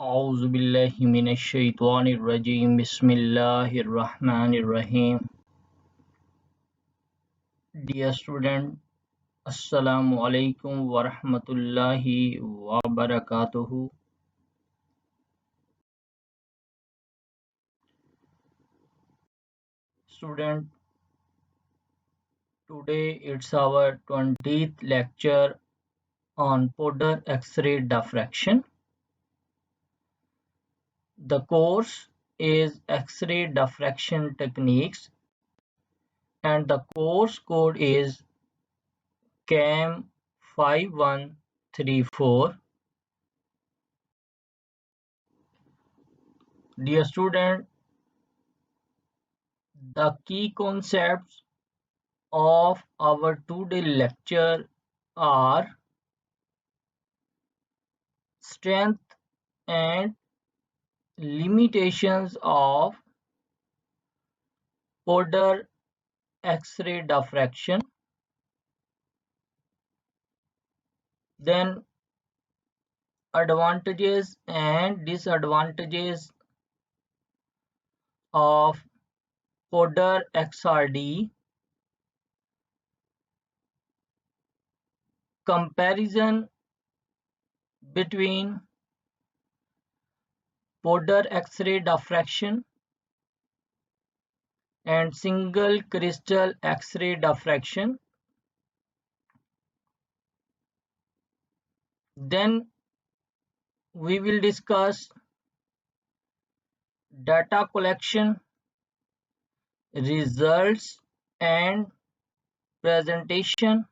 أعوذ بالله من الشيطان الرجيم بسم الله الرحمن الرحيم. Dear student, Assalamu alaikum wa rahmatullahi wa barakatuhu. Student, today it's our 20th lecture on powder X-ray diffraction. The course is X-ray diffraction techniques and the course code is CAM 5134. Dear student, the key concepts of our today lecture are strength and limitations of powder X-ray diffraction, then advantages and disadvantages of powder XRD, comparison between powder X-ray diffraction and single crystal X-ray diffraction. Then we will discuss data collection, results and presentation.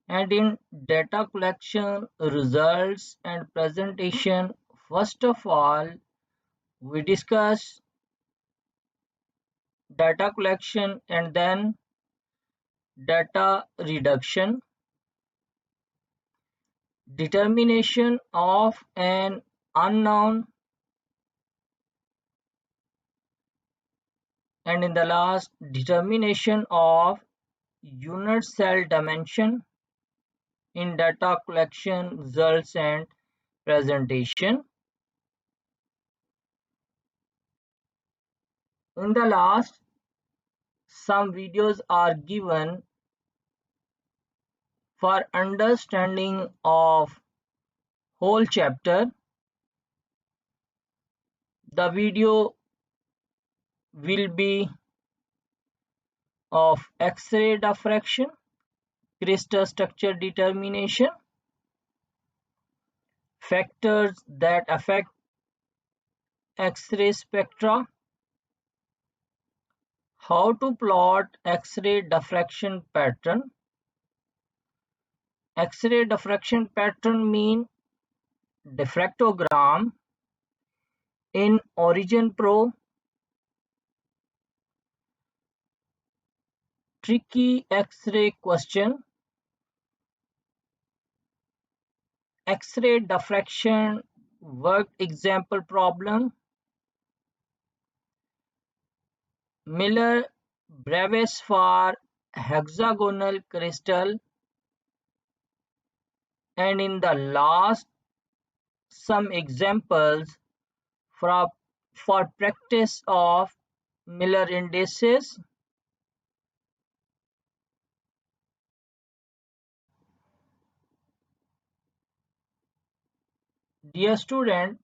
And in data collection, results and presentation, first of all we discuss data collection and then data reduction, determination of an unknown, and in the last, determination of unit cell dimension in data collection, results and presentation. In the last, some videos are given for understanding of whole chapter. The video will be of X-ray diffraction, crystal structure determination, factors that affect X-ray spectra, how to plot X-ray diffraction pattern. X-ray diffraction pattern mean diffractogram in Origin Pro. Tricky X-ray question. X-ray diffraction worked example problem. Miller-Brevets for hexagonal crystal, and in the last, some examples for practice of Miller indices. Dear student,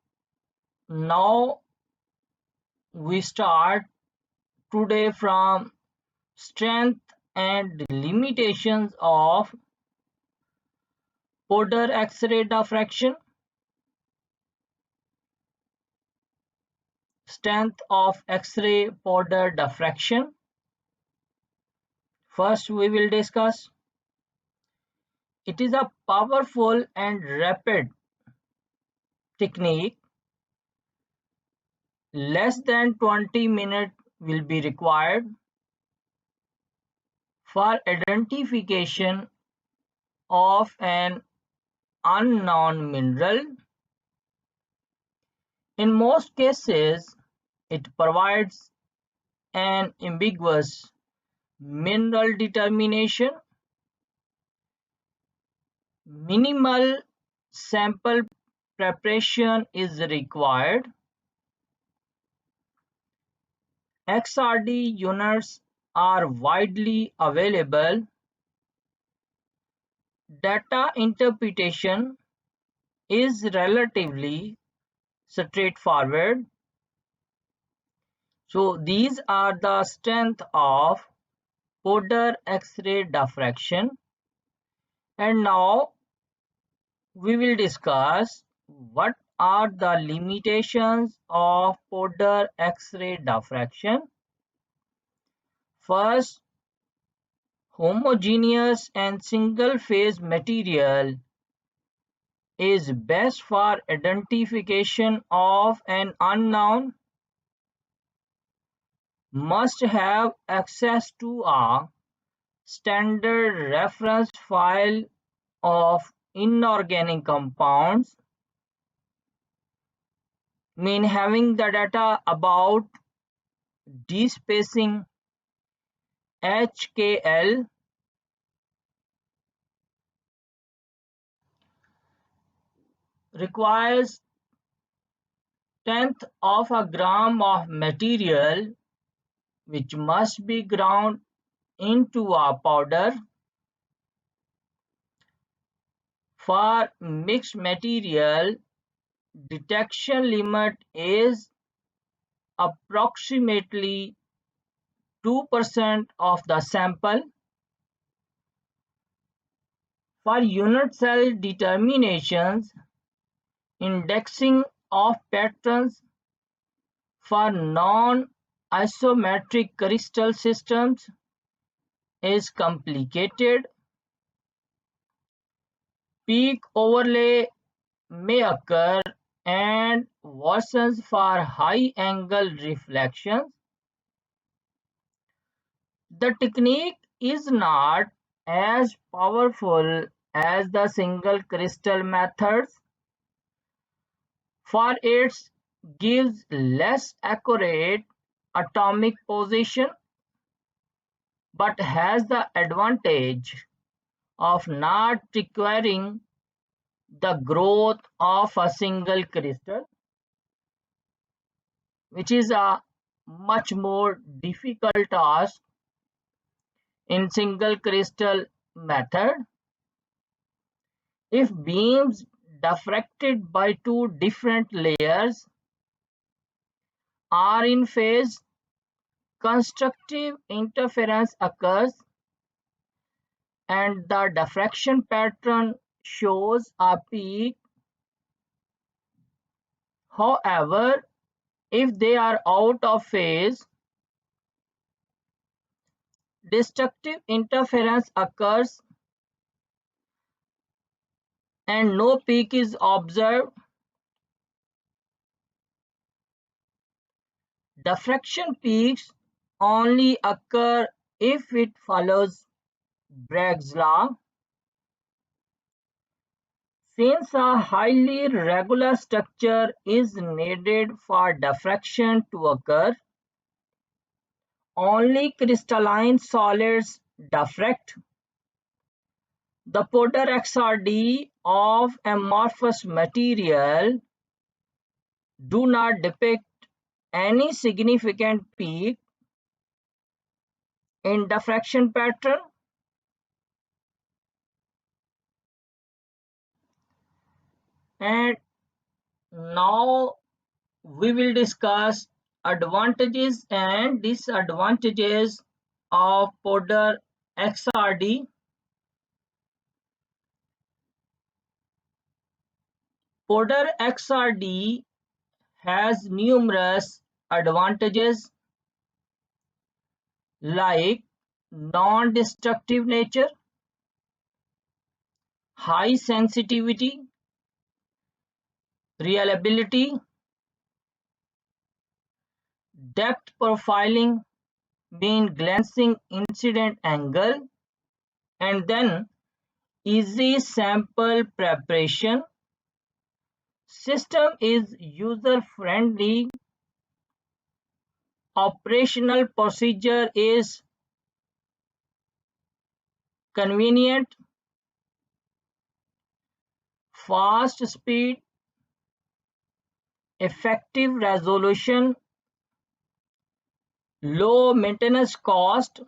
now we start today from strength and limitations of powder X-ray diffraction. Strength of X-ray powder diffraction. First we will discuss. It is a powerful and rapid technique. Less than 20 minutes will be required for identification of an unknown mineral. In most cases, it provides an ambiguous mineral determination. Minimal sample preparation is required. XRD units are widely available. Data interpretation is relatively straightforward. So these are the strength of Porter X-ray diffraction. And now we will discuss what are the limitations of Porter X-ray diffraction. First, homogeneous and single-phase material is best for identification of an unknown, must have access to a standard reference file of inorganic compounds, mean having the data about d-spacing HKL, requires tenth of a gram of material which must be ground into a powder. For mixed material, detection limit is approximately 2% of the sample. For unit cell determinations, indexing of patterns for non-isometric crystal systems is complicated. Peak overlay may occur and worsens for high-angle reflections. The technique is not as powerful as the single crystal methods, for it gives less accurate atomic position but has the advantage of not requiring the growth of a single crystal, which is a much more difficult task in single crystal method. If beams diffracted by two different layers are in phase, constructive interference occurs and the diffraction pattern shows a peak. However, if they are out of phase, destructive interference occurs and no peak is observed. Diffraction peaks only occur if it follows Bragg's law. Since a highly regular structure is needed for diffraction to occur, only crystalline solids diffract. The Porter XRD of amorphous material do not depict any significant peak in diffraction pattern. And now we will discuss advantages and disadvantages of Porter XRD. Porter XRD has numerous advantages like non-destructive nature, high sensitivity, reliability, depth profiling, mean glancing incident angle, and then easy sample preparation. System is user-friendly. Operational procedure is convenient. Fast speed effective resolution, low maintenance cost,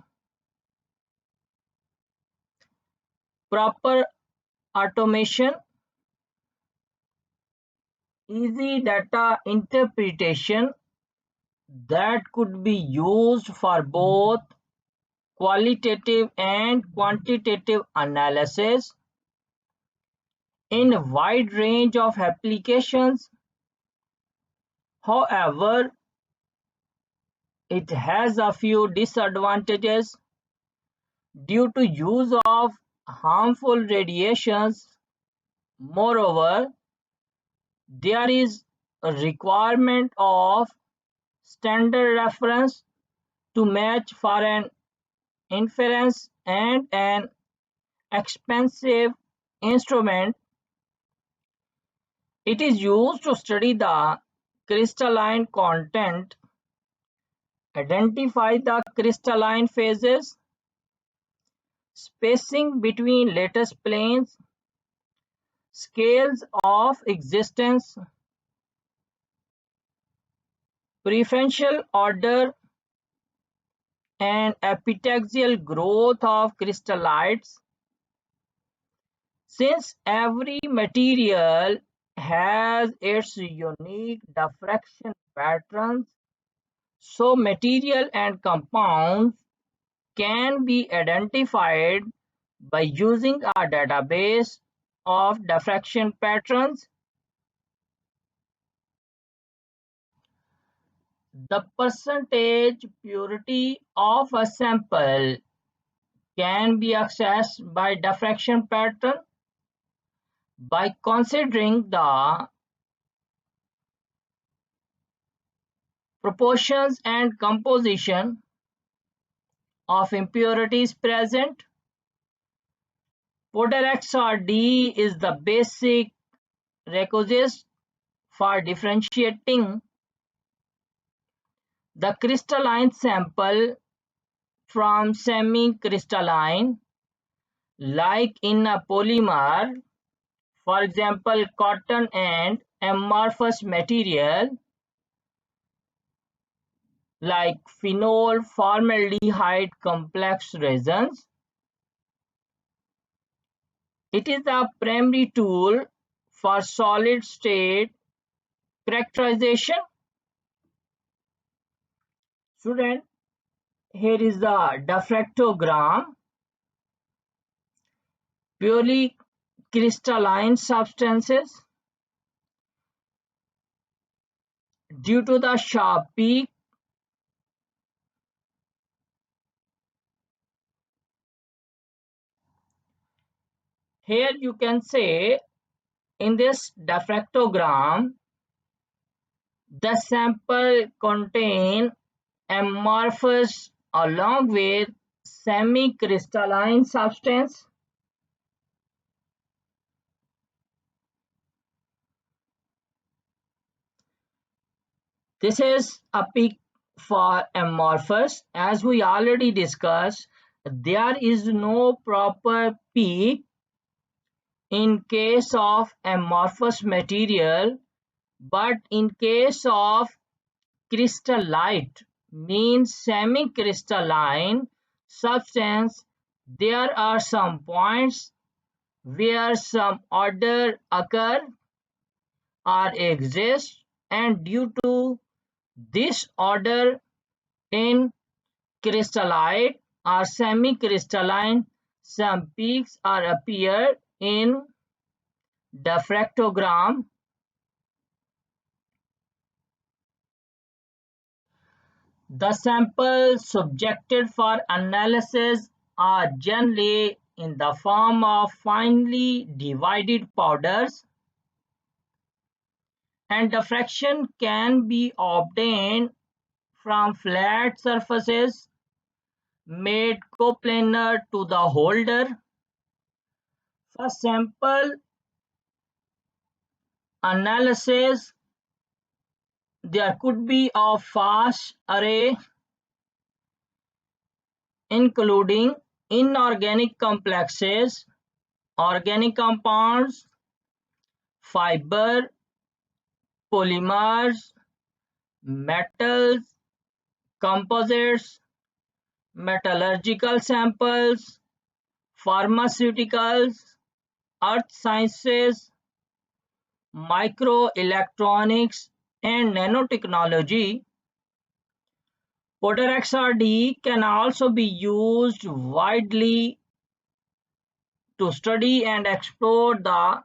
proper automation, easy data interpretation that could be used for both qualitative and quantitative analysis in a wide range of applications. However, it has a few disadvantages due to use of harmful radiations. Moreover, there is a requirement of standard reference to match for an inference and an expensive instrument. It is used to study the crystalline content, identify the crystalline phases, spacing between lattice planes, scales of existence, preferential order, and epitaxial growth of crystallites. Since every material has its unique diffraction patterns, so material and compounds can be identified by using a database of diffraction patterns. The percentage purity of a sample can be accessed by diffraction pattern by considering the proportions and composition of impurities present. Podarex or D is the basic requisite for differentiating the crystalline sample from semi-crystalline, like in a polymer, for example cotton, and amorphous material like phenol formaldehyde complex resins. It is the primary tool for solid state characterization. Student, here is the diffractogram. Purely crystalline substances, due to the sharp peak, here you can say in this diffractogram the sample contain amorphous along with semi-crystalline substance. This is a peak for amorphous. As we already discussed, there is no proper peak in case of amorphous material, but in case of crystallite, means semi-crystalline substance, there are some points where some order occur or exists, and due to this order in crystallite or semi-crystalline, some peaks are appear in diffractogram. The samples subjected for analysis are generally in the form of finely divided powders, and diffraction can be obtained from flat surfaces made coplanar to the holder. For sample analysis, there could be a fast array including inorganic complexes, organic compounds, fiber, polymers, metals, composites, metallurgical samples, pharmaceuticals, earth sciences, microelectronics, and nanotechnology. Powder XRD can also be used widely to study and explore the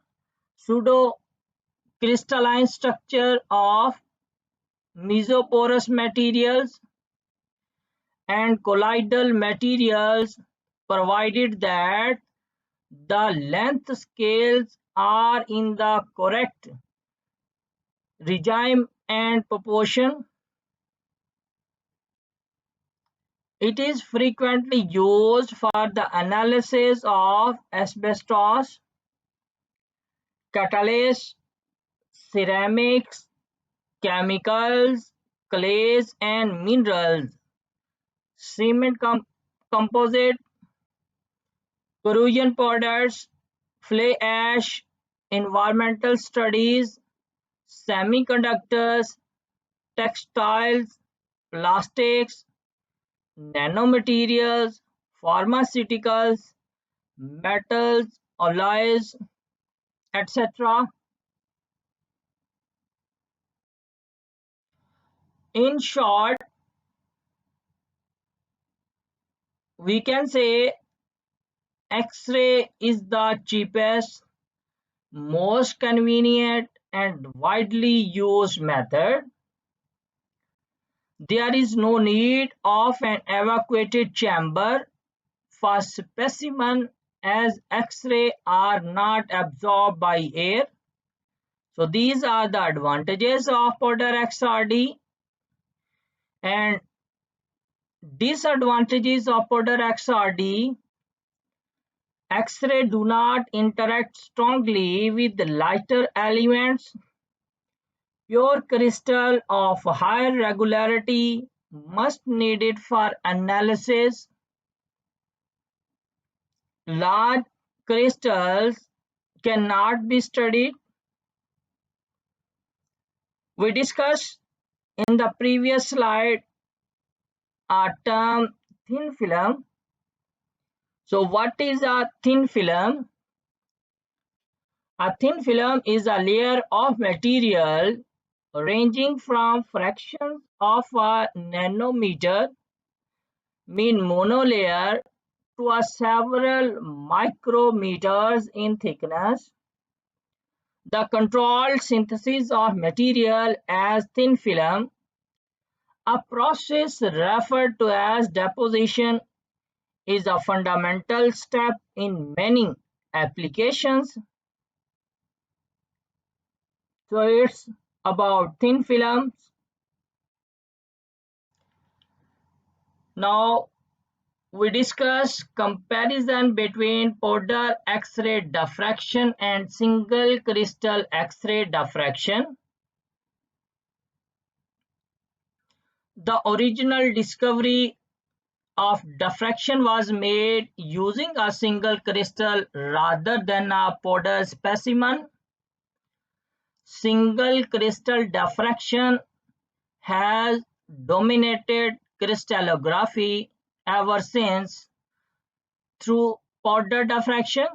pseudo-crystalline structure of mesoporous materials and colloidal materials, provided that the length scales are in the correct regime and proportion. It is frequently used for the analysis of asbestos, catalysts, ceramics, chemicals, clays and minerals, cement composite, corrosion powders, fly ash, environmental studies, semiconductors, textiles, plastics, nanomaterials, pharmaceuticals, metals, alloys, etc. In short, we can say X-ray is the cheapest, most convenient and widely used method. There is no need of an evacuated chamber for specimen, as X-ray are not absorbed by air. So these are the advantages of powder XRD, and disadvantages of powder XRD. X-ray do not interact strongly with the lighter elements. Pure crystal of higher regularity must needed for analysis. Large crystals cannot be studied. We discussed in the previous slide a term thin film. So what is a thin film? A thin film is a layer of material ranging from fractions of a nanometer, mean monolayer, to a several micrometers in thickness. The controlled synthesis of material as thin film, a process referred to as deposition, is a fundamental step in many applications. So it's about thin films. Now we discuss comparison between powder X-ray diffraction and single crystal X-ray diffraction. The original discovery of diffraction was made using a single crystal rather than a powder specimen. Single crystal diffraction has dominated crystallography ever since. Through powder diffraction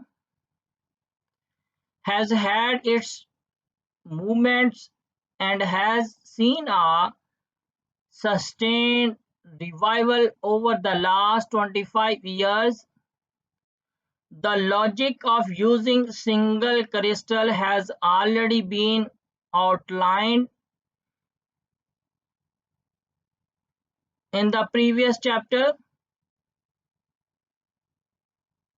has had its movements and has seen a sustained revival over the last 25 years. The logic of using single crystal has already been outlined in the previous chapter.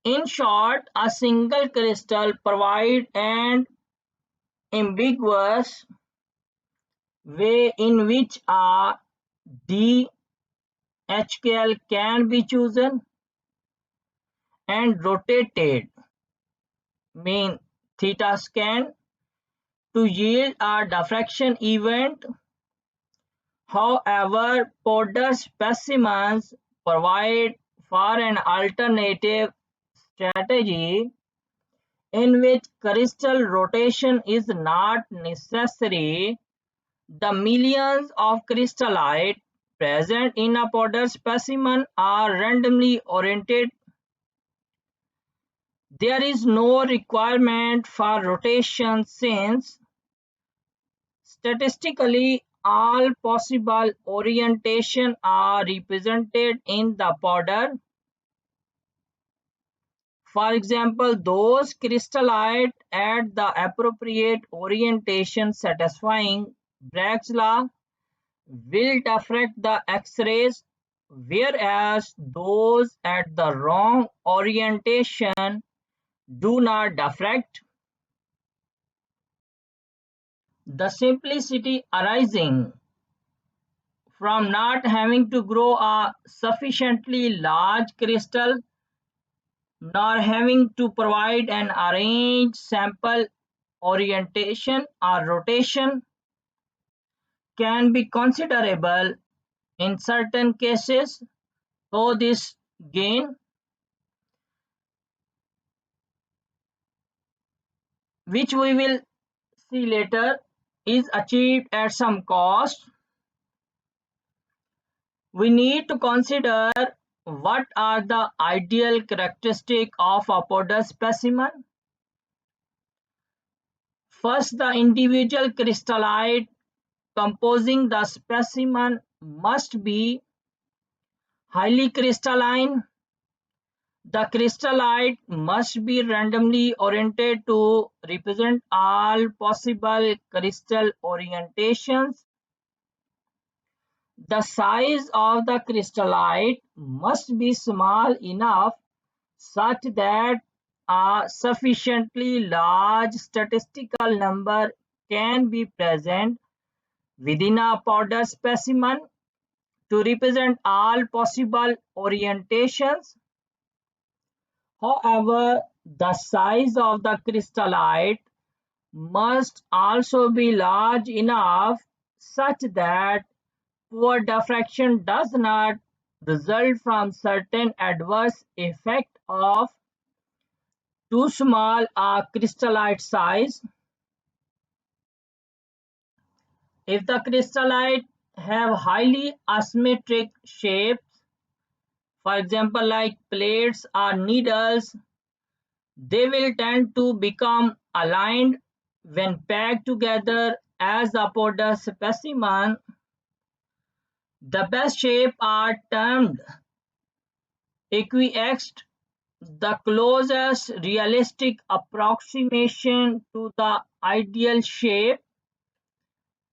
In short, a single crystal provides an ambiguous way in which a D HKL can be chosen and rotated, mean theta scan, to yield a diffraction event. However, powder specimens provide for an alternative strategy in which crystal rotation is not necessary The millions of crystallite present in a powder specimen are randomly oriented. There is no requirement for rotation since statistically all possible orientation are represented in the powder. For example, those crystallite at the appropriate orientation satisfying Bragg's law will diffract the X-rays, whereas those at the wrong orientation do not diffract. The simplicity arising from not having to grow a sufficiently large crystal nor having to provide an arranged sample orientation or rotation can be considerable in certain cases, though this gain, which we will see later, is achieved at some cost. We need to consider what are the ideal characteristics of a powder specimen. First, the individual crystallite composing the specimen must be highly crystalline. The crystallite must be randomly oriented to represent all possible crystal orientations. The size of the crystallite must be small enough such that a sufficiently large statistical number can be present within a powder specimen to represent all possible orientations. However, the size of the crystallite must also be large enough such that poor diffraction does not result from certain adverse effect of too small a crystallite size. If the crystallite have highly asymmetric shapes, for example like plates or needles, they will tend to become aligned when packed together as a powder specimen. The best shapes are termed equiaxed, the closest realistic approximation to the ideal shape,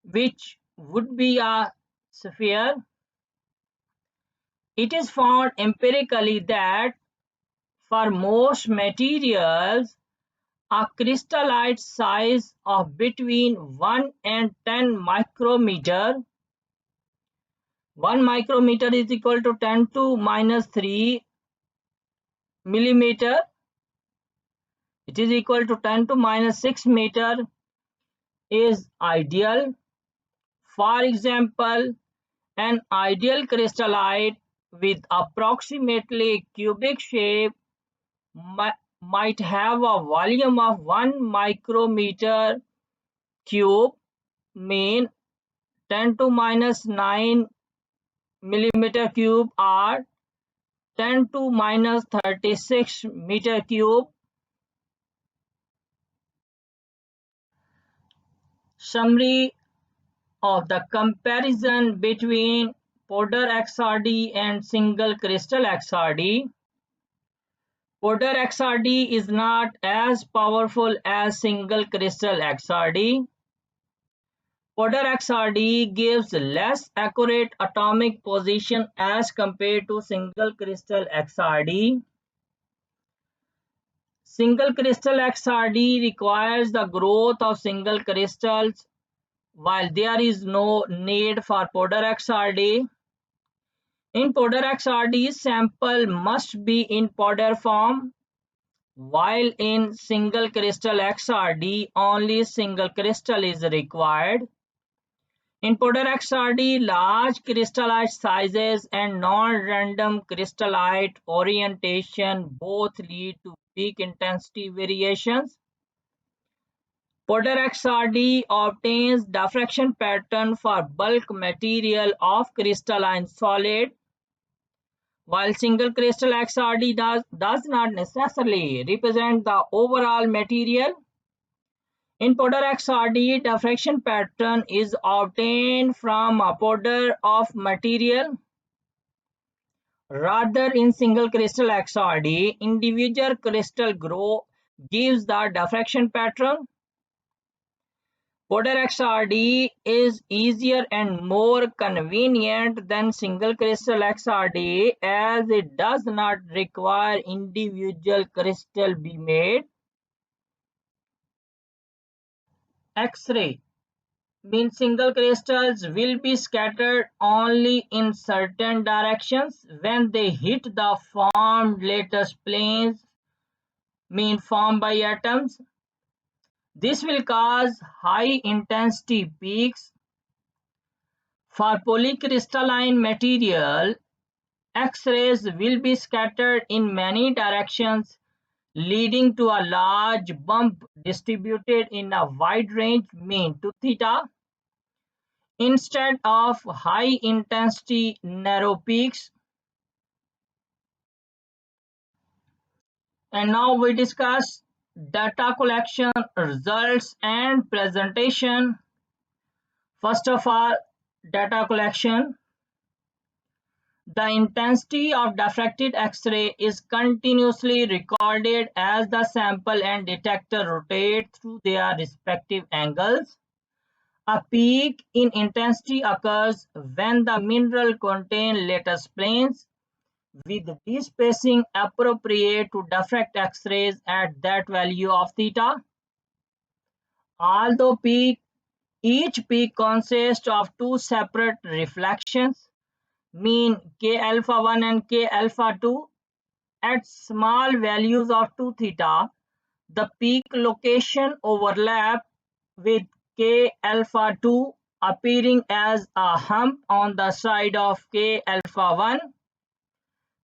which would be a sphere. It is found empirically that for most materials, a crystallite size of between 1 and 10 micrometer. 1 micrometer is equal to 10 to minus 3 millimeter. It is equal to 10 to minus 6 meter is ideal. For example, an ideal crystallite with approximately cubic shape might have a volume of 1 micrometer cube, mean 10 to minus 9 millimeter cube or 10 to minus 36 meter cube. Summary of the comparison between powder XRD and single crystal XRD. Powder XRD is not as powerful as single crystal XRD. Powder XRD gives less accurate atomic position as compared to single crystal XRD. Single crystal XRD requires the growth of single crystals, while there is no need for powder XRD. In powder XRD, sample must be in powder form, while in single crystal XRD, only single crystal is required. In powder XRD, large crystallite sizes and non-random crystallite orientation both lead to peak intensity variations. Potter XRD obtains diffraction pattern for bulk material of crystalline solid, while single crystal XRD does not necessarily represent the overall material. In Potter XRD, diffraction pattern is obtained from a powder of material. Rather, in single crystal XRD, individual crystal gives the diffraction pattern. Powder XRD is easier and more convenient than single crystal XRD as it does not require individual crystal be made. X-ray means single crystals will be scattered only in certain directions when they hit the formed lattice planes formed by atoms. This will cause high intensity peaks. For polycrystalline material, X-rays will be scattered in many directions, leading to a large bump distributed in a wide range mean to theta, instead of high intensity narrow peaks. And now we discuss data collection, results and presentation. First of all, data collection. The intensity of diffracted X-ray is continuously recorded as the sample and detector rotate through their respective angles. A peak in intensity occurs when the mineral contains lattice planes with d-spacing appropriate to diffract X-rays at that value of theta. Although each peak consists of two separate reflections, mean K alpha 1 and K alpha 2, at small values of 2 theta, the peak location overlap with K alpha 2 appearing as a hump on the side of K alpha 1.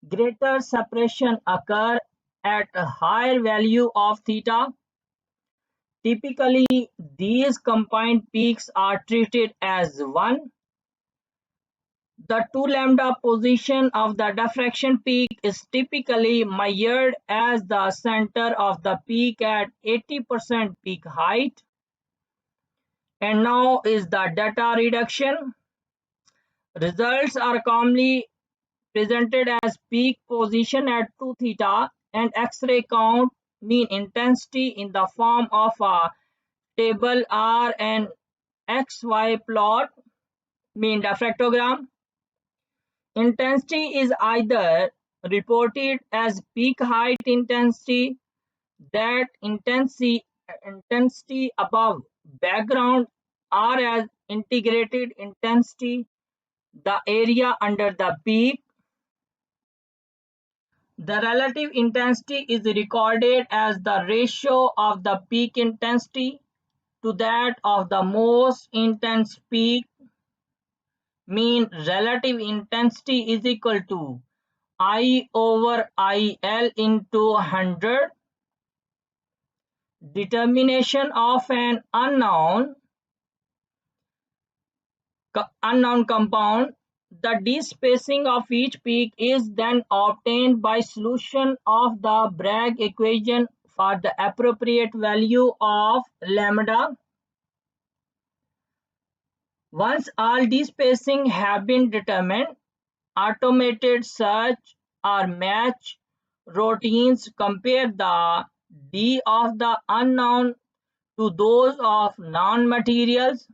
Greater separation occur at a higher value of theta. Typically, these combined peaks are treated as one. The 2 lambda position of the diffraction peak is typically measured as the center of the peak at 80% peak height. And now is the data reduction. Results are commonly presented as peak position at 2 theta and X-ray count mean intensity in the form of a table R and XY plot mean diffractogram. Intensity is either reported as peak height intensity, that intensity above background, or as integrated intensity, the area under the peak. The relative intensity is recorded as the ratio of the peak intensity to that of the most intense peak. Mean relative intensity is equal to I over IL into 100. Determination of an unknown compound. The d-spacing of each peak is then obtained by solution of the Bragg equation for the appropriate value of lambda. Once all d-spacing have been determined, automated search or match routines compare the d of the unknown to those of known materials.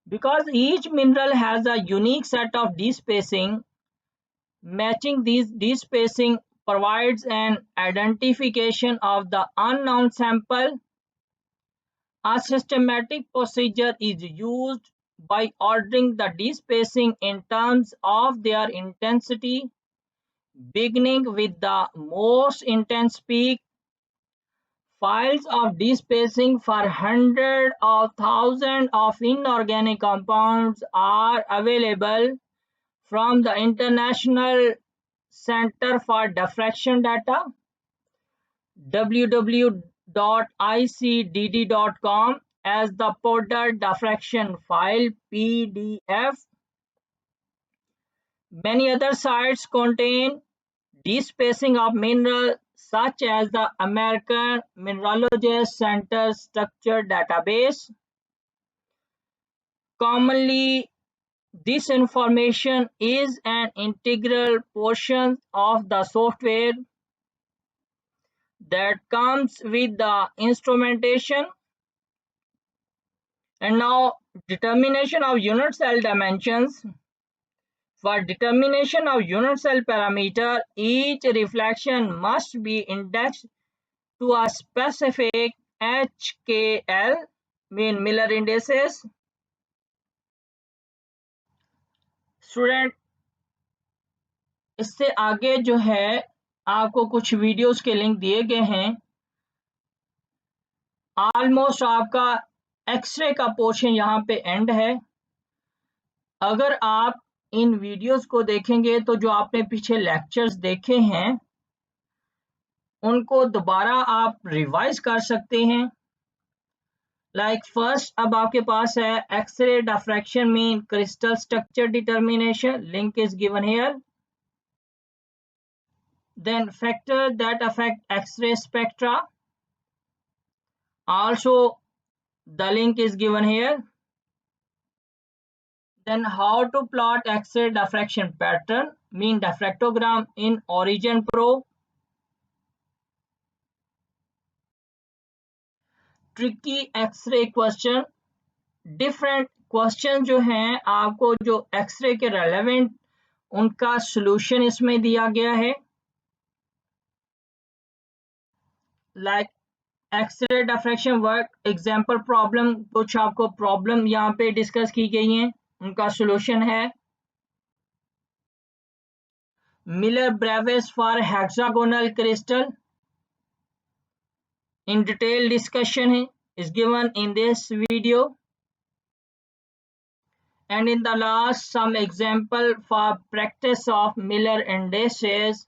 Because each mineral has a unique set of d-spacing, matching these d-spacing provides an identification of the unknown sample. A systematic procedure is used by ordering the d-spacing in terms of their intensity, beginning with the most intense peak. Files of d-spacing for hundreds of thousands of inorganic compounds are available from the International Center for Diffraction Data, www.irdata.org. .icdd.com as the Porter diffraction file PDF. Many other sites contain despacing of minerals such as the American Mineralogist Center Structure Database. Commonly, this information is an integral portion of the software that comes with the instrumentation. And now, determination of unit cell dimensions. For determination of unit cell parameter, each reflection must be indexed to a specific HKL, mean Miller indices. Student, इससे आगे जो है आपको कुछ videos के link दिए गए हैं। ऑलमोस्ट आपका एक्सरे का पोर्शन यहाँ पे एंड है। अगर आप इन वीडियोस को देखेंगे तो जो आपने पीछे लेक्चर्स देखे हैं उनको दोबारा आप रिवाइज कर सकते हैं। लाइक फर्स्ट अब आपके पास है X ray diffraction mean crystal structure determination, link is given here. Then factor that affect X-ray spectra, also the link is given here. Then how to plot X-ray diffraction pattern, mean diffractogram in Origin Pro. Tricky X-ray question, different question जो हैं आपको जो x ray के relevant उनका solution इसमें दिया गया है। Like X ray diffraction work example problem, कुछ आपको प्रॉब्लम यहाँ पे डिस्कस की गई हैं, उनका सॉल्यूशन है। Miller Brevets for hexagonal crystal, in detail discussion is given in this video. And in the last, some example for practice of Miller indices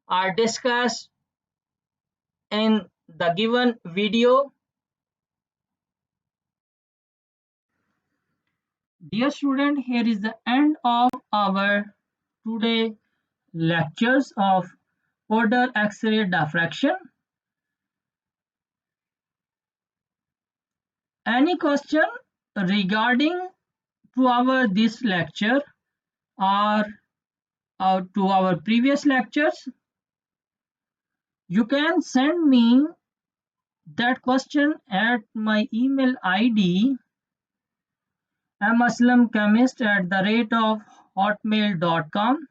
are discussed in the given video. Dear student, here is the end of our today lectures of Porter X-ray diffraction. Any question regarding to our this lecture or to our previous lectures, you can send me that question at my email ID maslamchemist@hotmail.com,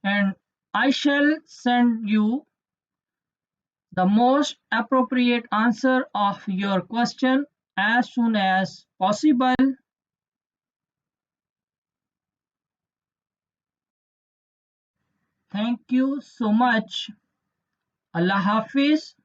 and I shall send you the most appropriate answer of your question as soon as possible. Thank you so much. Allah Hafiz.